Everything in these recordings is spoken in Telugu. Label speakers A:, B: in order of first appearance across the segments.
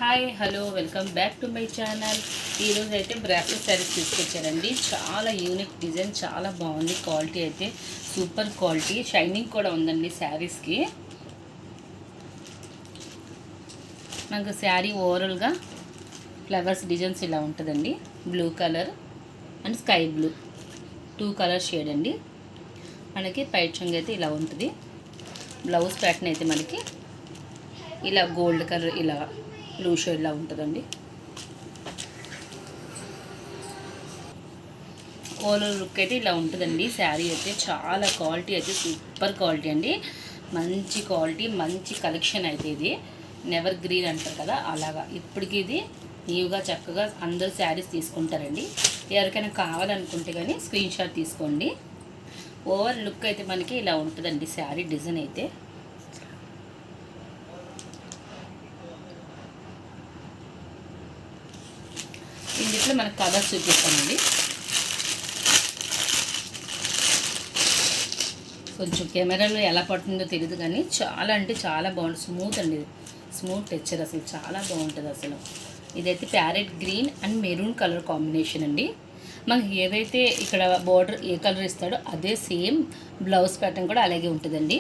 A: Hi hello welcome back to my channel. ఈరోజు అయితే బ్రాస్లెట్ శారీస్ తీసుకొచ్చారండి. చాలా యూనిక్ డిజైన్, చాలా బాగుంది. క్వాలిటీ అయితే సూపర్ క్వాలిటీ, షైనింగ్ కూడా ఉందండి శారీస్కి. నాకు శారీ ఓవరాల్గా ఫ్లవర్స్ డిజైన్స్ ఇలా ఉంటుందండి. Blue colour and sky blue 2 colour shade అండి. మనకి పైట్ చెంగు అయితే ఇలా ఉంటుంది. బ్లౌజ్ ప్యాటర్న్ అయితే మనకి ఇలా గోల్డ్ కలర్, ఇలా బ్లూ షేడ్లా ఉంటుందండి. ఓవరాల్ లుక్ అయితే ఇలా ఉంటుందండి. శారీ అయితే చాలా క్వాలిటీ అయితే సూపర్ క్వాలిటీ అండి. మంచి క్వాలిటీ, మంచి కలెక్షన్ అయితే ఇది. నెవర్ గ్రీన్ అంటారు కదా, అలాగా ఇప్పటికి ఇది న్యూగా చక్కగా అందరూ శారీస్ తీసుకుంటారండి. ఎవరికైనా కావాలనుకుంటే కానీ స్క్రీన్ షాట్ తీసుకోండి. ఓవర్ లుక్ అయితే మనకి ఇలా ఉంటుందండి. శారీ డిజైన్ అయితే ఇందులో మనకు కలర్స్ చూపిస్తామండి. కొంచెం కెమెరాలో ఎలా పడుతుందో తెలియదు కానీ చాలా అంటే చాలా బాగుంటుంది. స్మూత్ అండి, స్మూత్ టెక్స్చర్, అసలు చాలా బాగుంటుంది అసలు. ఇదైతే parrot green and maroon colour combination అండి. మనకి ఏదైతే ఇక్కడ బార్డర్ ఏ కలర్ ఇస్తాడో అదే సేమ్ బ్లౌజ్ ప్యాటర్న్ కూడా అలాగే ఉంటుందండి.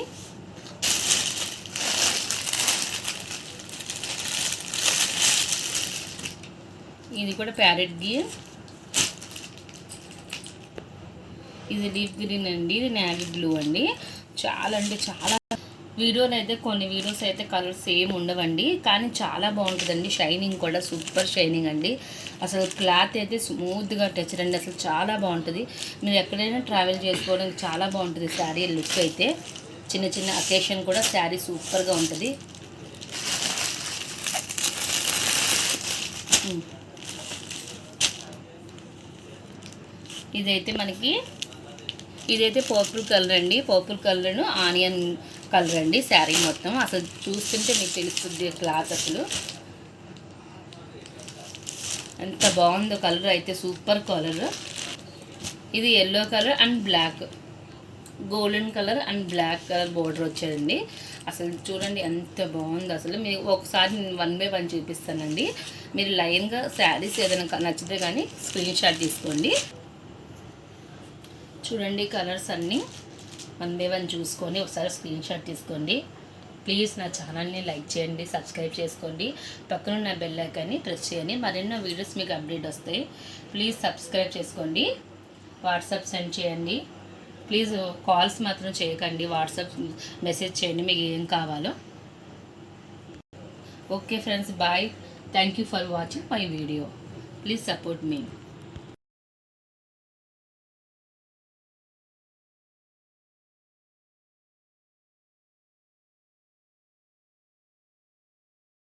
A: ఇది కూడా ప్యారెట్ గ్రీన్, ఇది డీప్ గ్రీన్ అండి, ఇది నేవీ బ్లూ అండి. చాలా అంటే చాలా వీడియోలు అయితే కొన్ని వీడియోస్ అయితే కలర్స్ సేమ్ ఉండవండి, కానీ చాలా బాగుంటుందండి. షైనింగ్ కూడా సూపర్ షైనింగ్ అండి. అసలు క్లాత్ అయితే స్మూత్గా టచ్ అండి, అసలు చాలా బాగుంటుంది. మీరు ఎక్కడైనా ట్రావెల్ చేసుకోవడానికి చాలా బాగుంటుంది శారీ లుక్ అయితే. చిన్న చిన్న అకేషన్ కూడా శారీ సూపర్గా ఉంటుంది. ఇదైతే పర్పుల్ కలర్ అండి. పర్పుల్ కలర్ ఆనియన్ కలర్ అండి శారీ మొత్తం. అసలు చూస్తుంటే మీకు తెలుస్తుంది క్లాత్ అసలు ఎంత బాగుందో. కలర్ అయితే సూపర్ కలర్. ఇది yellow colour and black, golden colour and black colour border వచ్చేదండి. అసలు చూడండి ఎంత బాగుంది అసలు. మీరు ఒకసారి నేను 1 by 1 చూపిస్తానండి. మీరు లైన్గా శారీస్ ఏదైనా నచ్చితే కానీ స్క్రీన్ షాట్ తీసుకోండి. చూడండి కలర్స్ అన్నీ 1 by 1 చూసుకొని ఒకసారి స్క్రీన్ షాట్ తీసుకోండి. ప్లీజ్ నా ఛానల్ని లైక్ చేయండి, సబ్స్క్రైబ్ చేసుకోండి, పక్కన ఉన్న బెల్ ఐకాన్ని ప్రెస్ చేయండి. మరెన్నో వీడియోస్ మీకు అప్డేట్ వస్తాయి. ప్లీజ్ సబ్స్క్రైబ్ చేసుకోండి. వాట్సాప్ సెండ్ చేయండి. ప్లీజ్ కాల్స్ మాత్రం చేయకండి, వాట్సాప్ మెసేజ్ చేయండి మీకు ఏం కావాలో. Okay friends, bye. Thank you for watching my video. Please support me.